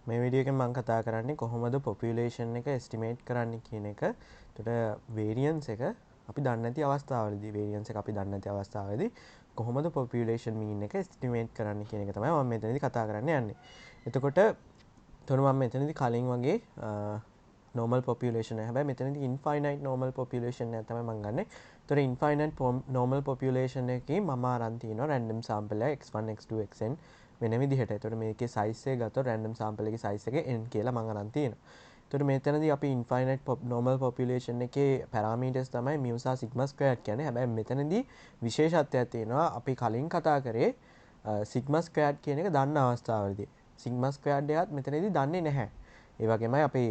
මේ වීඩියෝ එකෙන් මම කතා කරන්නේ කොහොමද population එක estimate කරන්න කියන එක. එතකොට variance එක අපි දන්නේ නැති අවස්ථාවලදී variance එක අපි දන්නේ නැති අවස්ථාවලදී කොහොමද population mean එක estimate කරන්න කියන එක තමයි මම මෙතනදී කතා කරන්න යන්නේ. එතකොට මම මෙතනදී කලින් වගේ normal population එක හැබැයි මෙතනදී infinite normal population එක තමයි මම ගන්නෙ. එතකොට infinite normal population එකේ මම අරන් තියෙනවා random sample එක x1 x2 xn වෙන විදිහට. එතකොට මේකේ size එක ගත්තොත් random sample එකේ size එක n කියලා මම අරන් තියෙනවා. එතකොට මෙතනදී අපි infinite normal population එකේ parameters තමයි mu සහ sigma squared කියන්නේ. හැබැයි මෙතනදී විශේෂත්වයක් තියෙනවා. අපි කලින් කතා කරේ sigma squared කියන එක දන්න අවස්ථාවලදී. sigma squared එකත් මෙතනදී දන්නේ නැහැ. ඒ වගේමයි අපි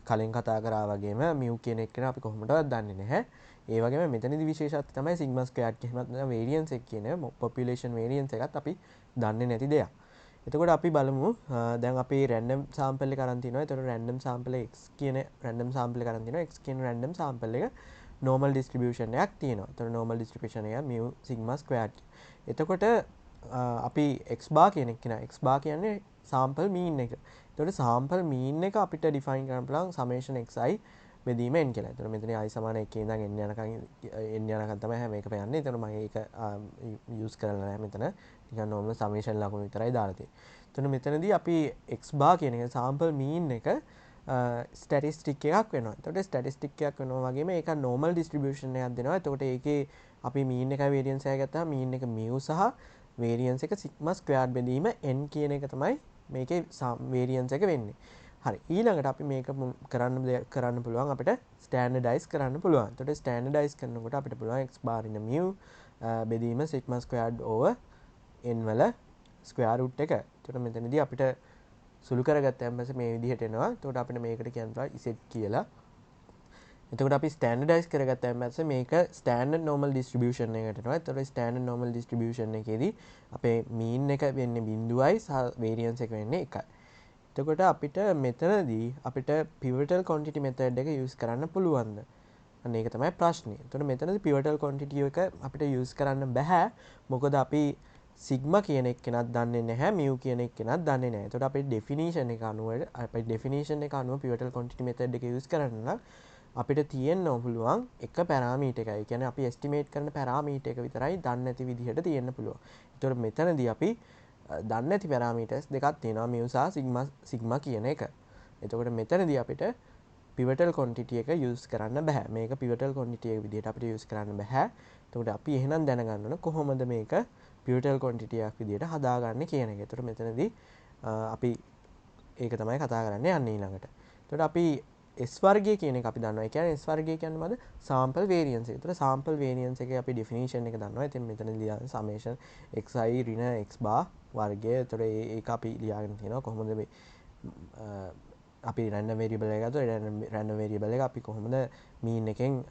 කලින් කතා කරා වගේම mu කියන එක අපි කොහොමදවත් දන්නේ නැහැ. ඒ වගේම මෙතනදී විශේෂත්වය තමයි sigma squared කියනත් variance එක කියන population variance එකත් අපි දන්නේ නැති දෙයක්. එතකොට අපි බලමු දැන් අපි random sample එක අරන් තිනවා. එතකොට random sample x කියන random sample එක අරන් තිනවා. x කියන random sample එක normal distribution එකක් තියෙනවා. එතකොට normal distribution එක mu sigma squared. එතකොට අපි x bar කියන එක කියන x bar කියන්නේ sample mean එක. එතකොට sample mean එක අපිට define කරන්න පුළුවන් summation xi බෙදීම n කියලා. එතකොට මෙතන i සමාන 1 ඉඳන් n යනකම් තමයි හැම එකම යන්නේ. එතකොට මම ඒක use කරලා නැහැ මෙතන. නිකන් normal summation ලකුණු විතරයි දාලා තියෙන්නේ. එතකොට මෙතනදී අපි x bar කියන එක sample mean එක statistic එකක් වෙනවා. එතකොට statistic එකක් වෙනවා වගේම ඒක normal distribution එකක් දෙනවා. එතකොට ඒකේ අපි mean එකයි variance එකයි ගත්තාම mean එක mu සහ variance එක sigma squared බෙදීම n කියන එක තමයි මේකේ variance එක වෙන්නේ. හරි ඊළඟට අපි මේක කරන්න පුළුවන් අපිට ස්ටෑන්ඩඩයිස් කරන්න පුළුවන්. එතකොට ස්ටෑන්ඩඩයිස් කරනකොට අපිට පුළුවන් x bar in mu බෙදීම sigma squared over n වල ස්ක්වෙයාර් රූට් එක. එතකොට මෙතනදී අපිට සුළු කරගත්තාන් පස්සේ මේ විදිහට එනවා. එතකොට අපිට මේකට කියන්න පුළුවන් z කියලා. එතකොට අපි ස්ටෑන්ඩඩයිස් කරගත්තාන් පස්සේ මේක ස්ටෑන්ඩඩ් normal distribution එකකට එනවා. එතකොට ස්ටෑන්ඩඩ් normal distribution එකේදී අපේ mean එක වෙන්නේ 0යි සහ variance එක වෙන්නේ 1යි. එතකොට අපිට මෙතනදී අපිට pivotal quantity method එක use කරන්න පුළුවන්ද? අන්න ඒක තමයි ප්‍රශ්නේ. එතකොට මෙතනදී pivotal quantity එක අපිට use කරන්න බෑ. මොකද අපි sigma කියන එක කෙනත් දන්නේ නැහැ, mu කියන එක කෙනත් දන්නේ නැහැ. එතකොට අපේ definition එක අනුව pivotal quantity method එක use කරන්න නම් අපිට තියෙන්න පුළුවන් එක parameter එකයි. ඒ කියන්නේ අපි estimate කරන parameter එක විතරයි දන්නේ නැති විදිහට තියෙන්න පුළුවන්. එතකොට මෙතනදී අපි දන්නේ නැති parameters දෙකක් තියෙනවා mu සහ sigma කියන එක. එතකොට මෙතනදී අපිට pivotal quantity එක use කරන්න බෑ. මේක pivotal quantity එක විදිහට අපිට use කරන්න බෑ. එතකොට අපි එහෙනම් දැනගන්න ඕන කොහොමද මේක pivotal quantity එකක් විදිහට හදාගන්නේ කියන එක. එතකොට මෙතනදී අපි ඒක තමයි කතා කරන්න යන්නේ ඊළඟට. එතකොට අපි S වර්ගය කියන එක අපි දන්නවා. ඒ කියන්නේ S වර්ගය කියන්නේ මොකද? sample variance එක. එතකොට sample variance එකේ අපි definition එක දන්නවා. ඉතින් මෙතනදී ලියන summation xi ඍණ x bar වර්ගය. එතකොට ඒක අපි ලියාගෙන තියෙනවා කොහොමද මේ අපි random variable එක ගත්තොත් random variable එක අපි කොහොමද mean එකෙන්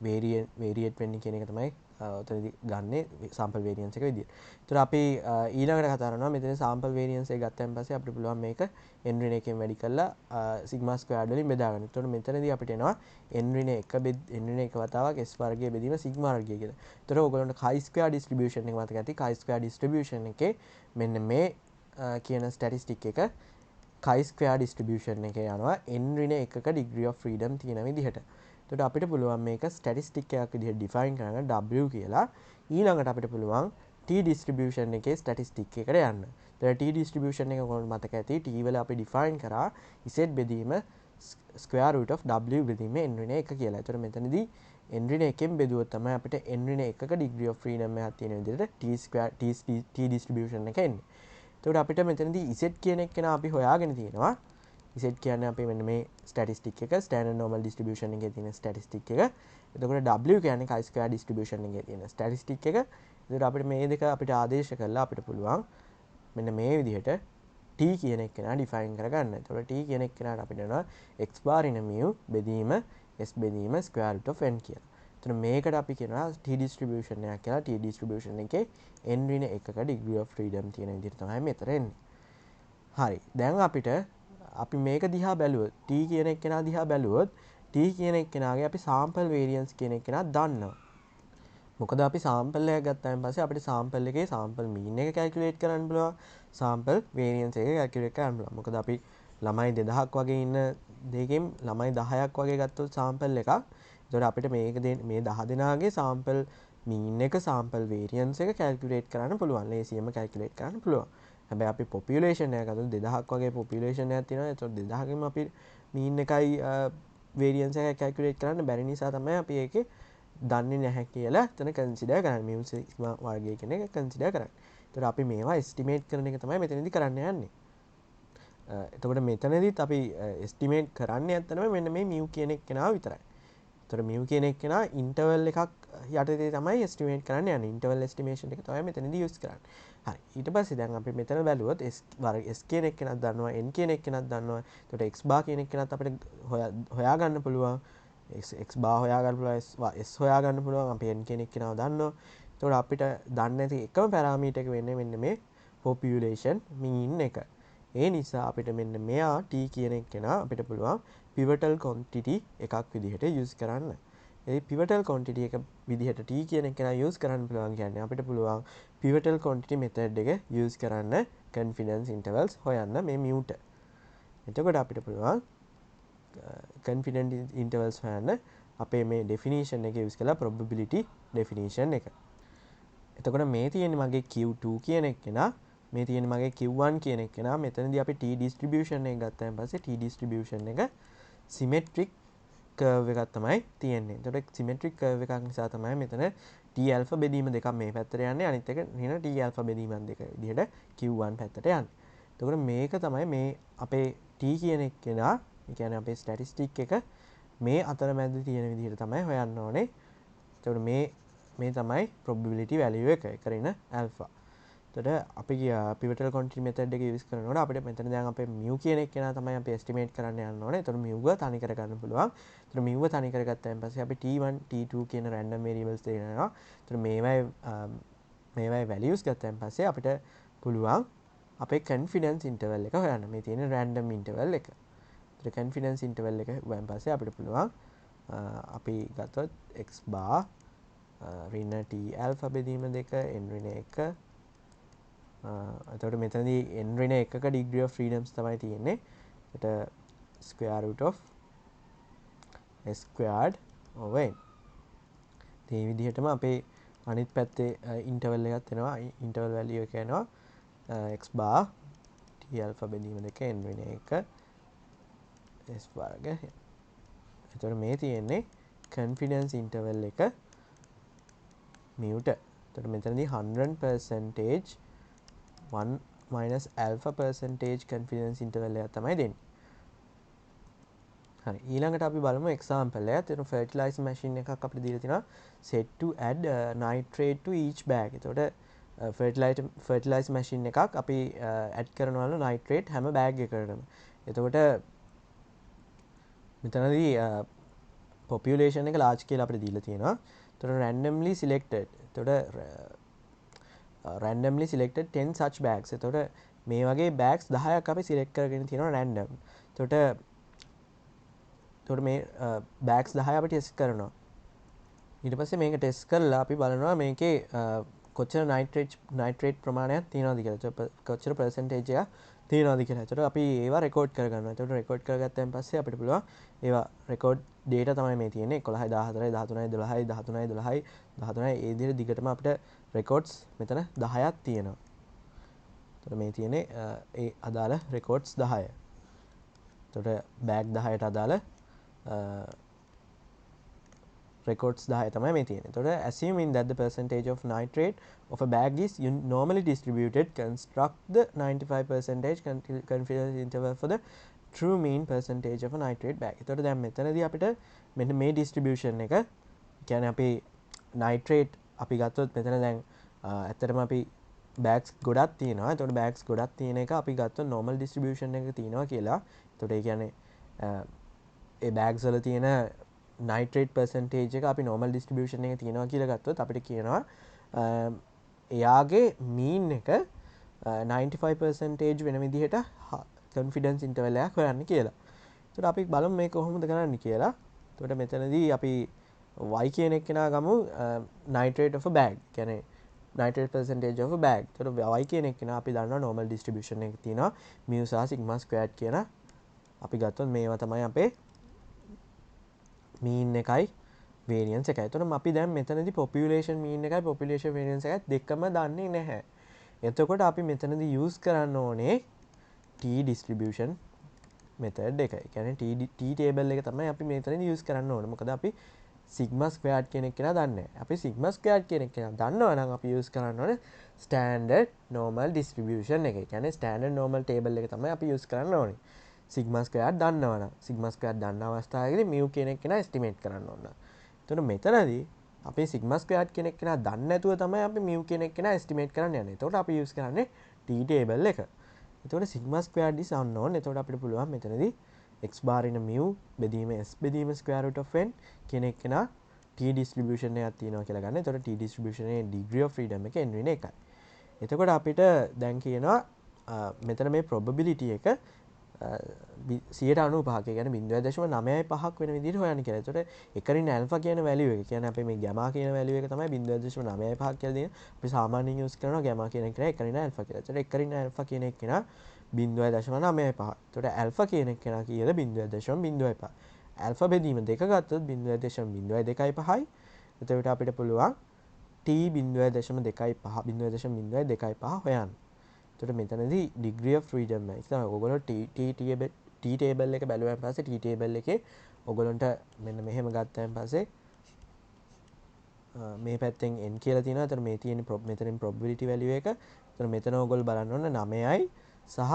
variate වෙන්නේ කියන එක තමයි උතනදී ගන්නෙ sample variance එක විදියට. ඒතර අපි ඊළඟට කතා කරනවා මෙතන sample variance එක ගත්තන් පස්සේ අපිට පුළුවන් මේක n ඍණ 1 වැඩි කරලා sigma squared වලින් බෙදා ගන්න. ඒතර මෙතනදී අපිට එනවා n ඍණ 1 වතාවක් s වර්ගය බෙදීම sigma වර්ගය කියලා. ඒතර ඔයගොල්ලන්ට chi square distribution එක මතක ඇති. chi square distribution එකේ මෙන්න මේ කියන statistic එක chi square distribution එකේ යනවා n ඍණ 1ක degree of freedom තියෙන විදිහට. එතකොට අපිට පුළුවන් මේක ස්ටැටිස්ටික් එකක් විදිහට ඩිෆයින් කරන්න w කියලා. ඊළඟට අපිට පුළුවන් t distribution එකේ ස්ටැටිස්ටික් එකට යන්න. එතකොට t distribution එක කොහොමද මතක ඇති? t වල අපි ඩිෆයින් කරා z බෙදීම square root of w බෙදීම n ඍණ 1 කියලා. එතකොට මෙතනදී n ඍණ 1ෙන් බෙදුවොත් තමයි අපිට n ඍණ 1ක degree of freedom එකක් තියෙන විදිහට t distribution එක එන්නේ. එතකොට අපිට මෙතනදී z කියන එක නා අපි හොයාගෙන තියෙනවා. z කියන්නේ අපි මෙන්න මේ ස්ටැටිස්ටික් එක ස්ටෑන්ඩඩ් නෝමල් ඩිස්ට්‍රිබියුෂන් එකේ තියෙන ස්ටැටිස්ටික් එක. එතකොට w කියන්නේ chi square distribution එකේ තියෙන ස්ටැටිස්ටික් එක. එතකොට අපිට මේ දෙක අපිට ආදේශ කරලා අපිට පුළුවන් මෙන්න මේ විදිහට t කියන එක නා ඩිෆයින් කරගන්න. එතකොට t කියන එක නාට අපිට එනවා x bar in mu බෙදීම s බෙදීම square root of n කියලා. එතකොට මේකට අපි කියනවා t distribution එකක් කියලා. t distribution එකේ n ඍණ 1ක degree of freedom තියෙන විදිහට තමයි මෙතන එන්නේ. හරි. දැන් අපිට අපි මේක දිහා බැලුවොත් t කියන එක්කෙනා දිහා බැලුවොත් t කියන එක්කෙනාගේ අපි sample variance කියන එක්කෙනා දන්නවා. මොකද අපි sample එකක් ගත්තාන් පස්සේ අපිට sample එකේ sample mean එක calculate කරන්න පුළුවන්. sample variance එක calculate කරන්න පුළුවන්. මොකද අපි ළමයි 2000ක් වගේ ඉන්න දෙකෙන් ළමයි 10ක් වගේ ගත්තොත් සාම්පල් එකක්. එතකොට අපිට මේක මේ 10 දෙනාගේ සාම්පල් මීන් එක සාම්පල් වේරියන්ස් එක කැල්කියුලේට් කරන්න පුළුවන්. ලේසියෙන්ම කැල්කියුලේට් කරන්න පුළුවන්. හැබැයි අපි පොපියුලේෂන් එක ගත්තොත් 2000ක් වගේ පොපියුලේෂන් එකක් තියෙනවා. එතකොට 2000කින්ම අපි මීන් එකයි වේරියන්ස් එක කැල්කියුලේට් කරන්න බැරි නිසා තමයි අපි ඒකේ දන්නේ නැහැ කියලා එතන කන්සිඩර් කරන්නේ. මියු සිග්මා වර්ගය කියන එක කන්සිඩර් කරන්නේ. එතකොට අපි මේවා එස්ටිමේට් කරන එක තමයි මෙතනදී කරන්න යන්නේ. එතකොට මෙතනදිත් අපි එස්ටිමේට් කරන්නේ ඇත්තටම මෙන්න මේ මියු කියන එක්කෙනාව විතරයි. එතකොට මියු කියන එක්කෙනා ඉන්ටර්වල් එකක් යටතේ තමයි එස්ටිමේට් කරන්න යන්නේ. ඉන්ටර්වල් එස්ටිමේෂන් එක තමයි මෙතනදී යූස් කරන්නේ. හරි. ඊට පස්සේ දැන් අපි මෙතන බැලුවොත් s කියන එක්කෙනක් දන්නවා, n කියන එක්කෙනක් දන්නවා. එතකොට x bar කියන එක්කෙනත් අපිට හොයා ගන්න පුළුවන්. x bar හොයා ගන්න පුළුවන්, s හොයා ගන්න පුළුවන්. අපි n කියන එක්කෙනාව දන්නවා. එතකොට අපිට දන්නේ නැති එකම පැරාමීටර් එක වෙන්නේ මෙන්න මේ population mean එක. ඒ නිසා අපිට මෙන්න මෙයා t කියන එක්කෙනා අපිට පුළුවන් pivotal quantity එකක් විදිහට use කරන්න. ඒ pivotal quantity එක විදිහට t කියන එක්කෙනා use කරන්න පුළුවන් කියන්නේ අපිට පුළුවන් pivotal quantity method එක use කරන්න confidence intervals හොයන්න මේ mu ට. එතකොට අපිට පුළුවන් confidence intervals හොයන්න අපේ මේ definition එක use කරලා probability definition එක. එතකොට මේ තියෙන්නේ මගේ Q2 කියන එක්කෙනා, මේ තියෙන්නේ මගේ Q1 කියන එක්කෙනා. මෙතනදී අපි t distribution එක ගත්තාන් පස්සේ t distribution එක symmetric curve එකක් තමයි තියෙන්නේ. එතකොට symmetric curve එකක් නිසා තමයි මෙතන t alpha බෙදීම දෙකක් මේ පැත්තට යන්නේ, අනිත් එක නින t alpha බෙදීමක් දෙක විදිහට Q1 පැත්තට යන්නේ. එතකොට මේක තමයි මේ අපේ t කියන එක්කෙනා, ඒ කියන්නේ අපේ statistic එක මේ අතරමැද තියෙන විදිහට තමයි හොයන්න ඕනේ. එතකොට මේ තමයි probability value එක කරන alpha. එතකොට අපි pivotal quantity method එක use කරනකොට අපිට මෙතන දැන් අපේ mu කියන එක්කෙනා තමයි අපි estimate කරන්න යන්න ඕනේ. එතකොට mu එක තනි කර ගන්න පුළුවන්. එතකොට mu එක තනි කරගත්තාන් පස්සේ අපි t1 t2 කියන random variables දෙනවා. එතකොට මේවයි values ගත්තාන් පස්සේ අපිට පුළුවන් අපේ confidence interval එක හොයන්න. මේ තියෙන random interval එක. එතකොට confidence interval එක හොයන් පස්සේ අපිට පුළුවන් අපි ගත්තොත් x bar ඍණ t alpha බෙදීම දෙක n ඍණ 1. එතකොට මෙතනදී n ඍණ 1ක degree of freedoms තමයි තියෙන්නේ. ඒකට square root of s squared over n. මේ විදිහටම අපේ අනිත් පැත්තේ interval එකක් එනවා. interval value එක එනවා x bar t alpha බෙදීම දෙක n ඍණ 1 s වර්ග. එතකොට මේ තියෙන්නේ confidence interval එක mu ට. එතකොට මෙතනදී 100% 1 minus alpha percentage confidence interval එක තමයි දෙන්නේ. හරි, ඊළඟට අපි බලමු example එකක්. එතන fertilizer machine එකක් අපිට දීලා තිනවා set to add nitrate to each bag. එතකොට fertilizer machine එකක් අපි add කරනවලු nitrate හැම bag එකකටම. එතකොට මෙතනදී population එක large කියලා අපිට දීලා තියෙනවා. එතකොට randomly selected. එතකොට randomly selected 10 such bags. එතකොට මේ වගේ bags 10ක් අපි select කරගෙන තියෙනවා random. එතකොට මේ bags 10 අපි test කරනවා. ඊට පස්සේ මේක test කරලා අපි බලනවා මේකේ කොච්චර nitrate ප්‍රමාණයක් තියෙනවද කියලා. කොච්චර percentage එකක් තියෙනවද කියලා. එතකොට අපි ඒවා record කරගන්නවා. එතකොට record කරගත්තාන් පස්සේ අපිට පුළුවන් ඒවා record data තමයි මේ තියෙන්නේ 11 14 13 12 13 12 ඒ විදිහට දිගටම අපිට records මෙතන 10ක් තියෙනවා. එතකොට මේ තියෙන්නේ ඒ අදාළ records 10. එතකොට bag 10ට අදාළ records 10 තමයි මේ තියෙන්නේ. එතකොට assuming that the percentage of nitrate of a bag is normally distributed, construct the 95% confidence interval for the true mean percentage of a nitrate bag. එතකොට දැන් මෙතනදී අපිට මෙන්න මේ distribution එක කියන්නේ අපි nitrate අපි ගත්තොත් මෙතන දැන් ඇත්තටම අපි bags ගොඩක් තියෙනවා. එතකොට bags ගොඩක් තියෙන එක අපි ගත්තොත් normal distribution එක තියෙනවා කියලා. එතකොට ඒ කියන්නේ ඒ bags වල තියෙන nitrate percentage එක අපි normal distribution එක තියෙනවා කියලා ගත්තොත් අපිට කියනවා එයාගේ mean එක 95% වෙන විදිහට confidence interval එකක් හොයන්න කියලා. එතකොට අපි බලමු මේක කොහොමද කරන්නේ කියලා. එතකොට මෙතනදී අපි y කියන එක නා ගමු nitrate of a bag. කියන්නේ nitrate percentage of a bag. එතකොට y කියන එක නා අපි දන්නවා normal distribution එක තියෙනවා mu සහ sigma squared කියන අපි ගත්තොත් මේවා තමයි අපේ mean එකයි variance එකයි. එතකොට අපි දැන් මෙතනදී population mean එකයි population variance එකයි දෙකම දන්නේ නැහැ. එතකොට අපි මෙතනදී use කරන්න ඕනේ t distribution method එක. ඒ කියන්නේ t table එක තමයි අපි මෙතනදී use කරන්න ඕනේ. මොකද අපි sigma squared කියන එක කියලා දන්නේ නැහැ. අපි sigma squared කියන එක කියලා දන්නවා නම් අපි use කරන්න ඕනේ standard normal distribution එක. ඒ කියන්නේ standard normal table එක තමයි අපි use කරන්න ඕනේ. sigma squared දන්නවනම් sigma squared දන්න අවස්ථාවේදී mu කියන එක කෙනා estimate කරන්න ඕන. එතකොට මෙතනදී අපි sigma squared කියන එක කෙනා දන්නේ නැතුව තමයි අපි mu කියන එක කෙනා estimate කරන්න යන්නේ. එතකොට අපි use කරන්නේ t table එක. එතකොට sigma squared is unknown. එතකොට අපිට පුළුවන් මෙතනදී x bar in mu බෙදීම s බෙදීම square root of n කියන එක කෙනා t distribution එකක් තියෙනවා කියලා ගන්න. එතකොට t distribution එකේ degree of freedom එක n වෙන එකයි. එතකොට අපිට දැන් කියනවා මෙතන මේ probability එක 95ක කියන්නේ 0.95ක් වෙන විදිහට හොයන්න කියලා. එතකොට එකරින් alpha කියන value එක කියන්නේ අපි මේ gamma කියන value එක තමයි 0.95ක් කියලා දෙන්නේ. අපි සාමාන්‍යයෙන් use කරනවා gamma කියන එක එකරින් alpha කියලා. එතකොට එකරින් alpha කියන එක නා 0.95. එතකොට alpha කියන එක නා කීයද 0.05. alpha බෙදීම දෙක ගත්තොත් 0.02.5යි. එතකොට අපිට පුළුවන් t 0.25 0.25 හොයන්න. එතකොට මෙතනදී degree of freedom එක තමයි ඔයගොල්ලෝ t table එක බැලුවාන් පස්සේ t table එකේ ඔයගොල්ලන්ට මෙන්න මෙහෙම ගත්තාන් පස්සේ මේ පැත්තෙන් n කියලා තියෙනවා. එතකොට මේ තියෙන මෙතනින් probability value එක. එතකොට මෙතන ඔයගොල්ලෝ බලන්න ඕන 9යි සහ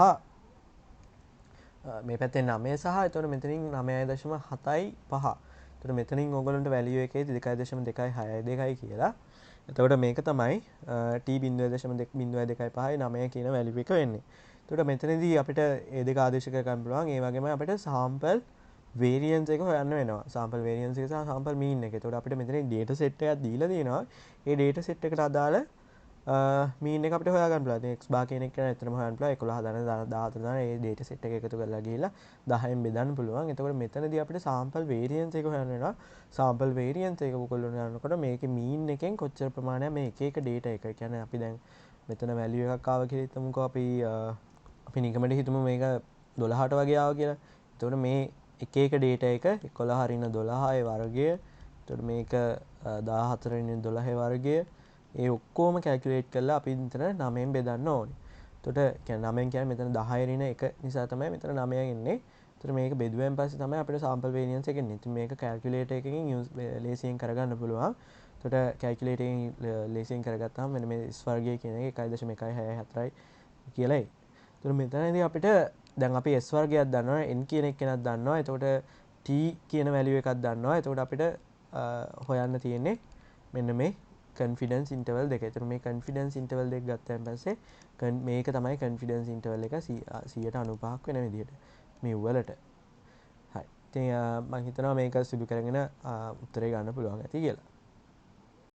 මේ පැත්තෙන් 9 සහ එතකොට මෙතනින් 9.75. එතකොට මෙතනින් ඔයගොල්ලන්ට value එකේ 2.262 කියලා. එතකොට මේක තමයි t 0.225යි 9 කියන value එක වෙන්නේ. එතකොට මෙතනදී අපිට ඒ දෙක ආදේශ කරගන්න පුළුවන්. ඒ වගේම අපිට sample variance එක හොයන්න වෙනවා. sample variance එක සහ sample mean එක. එතකොට අපිට මෙතනින් data set එකක් දීලා තියෙනවා. ඒ data set එකට අදාළ mean එක අපිට හොයාගන්න පුළුවන්. ඉතින් x bar කියන එක ගැන ඇත්තටම හොයන්න පුළුවන්. 11 දාන 14 දාන ඒ data set එක එකතු කරලා ගිහිල්ලා 10න් බෙදන්න පුළුවන්. එතකොට මෙතනදී අපිට sample variance එක හොයන්න වෙනවා. sample variance එක ඔයගොල්ලෝ යනකොට මේකේ mean එකෙන් කොච්චර ප්‍රමාණයක් මේ එක එක data එක. ඒ කියන්නේ අපි දැන් මෙතන value එකක් ආව කියලා හිතමුකෝ අපි නිකමට හිතමු මේක 12ට වගේ ආවා කියලා. එතකොට මේ එක එක data එක 11 හරින 12යි වර්ගය. එතකොට මේක 14 රින් 12යි වර්ගය. ඒ ඔක්කොම calculate කරලා අපි මෙතන 9න් බෙදන්න ඕනේ. එතකොට කියන්නේ 9න් කියන්නේ මෙතන 10 රින 1 නිසා තමයි මෙතන 9 එන්නේ. එතකොට මේක බෙදුවෙන් පස්සේ තමයි අපිට sample variance එක එන්නේ. ඉතින් මේක calculator එකකින් ලේසියෙන් කරගන්න පුළුවන්. එතකොට calculator එකෙන් ලේසියෙන් කරගත්තාම මෙන්න මේ s වර්ගය කියන එක 1.164යි කියලා එයි. එතකොට මෙතනදී අපිට දැන් අපි s වර්ගයක් දන්නවා n කියන එක කෙනක් දන්නවා. එතකොට t කියන value එකක් දන්නවා. එතකොට අපිට හොයන්න තියෙන්නේ මෙන්න මේ confidence interval දෙක. එතකොට මේ confidence interval දෙක ගත්තාන් පස්සේ මේක තමයි confidence interval එක 195ක් වෙන විදිහට මේ වලට. හරි. ඉතින් මම හිතනවා මේක සුදු කරගෙන උත්තරේ ගන්න පුළුවන් ඇති කියලා.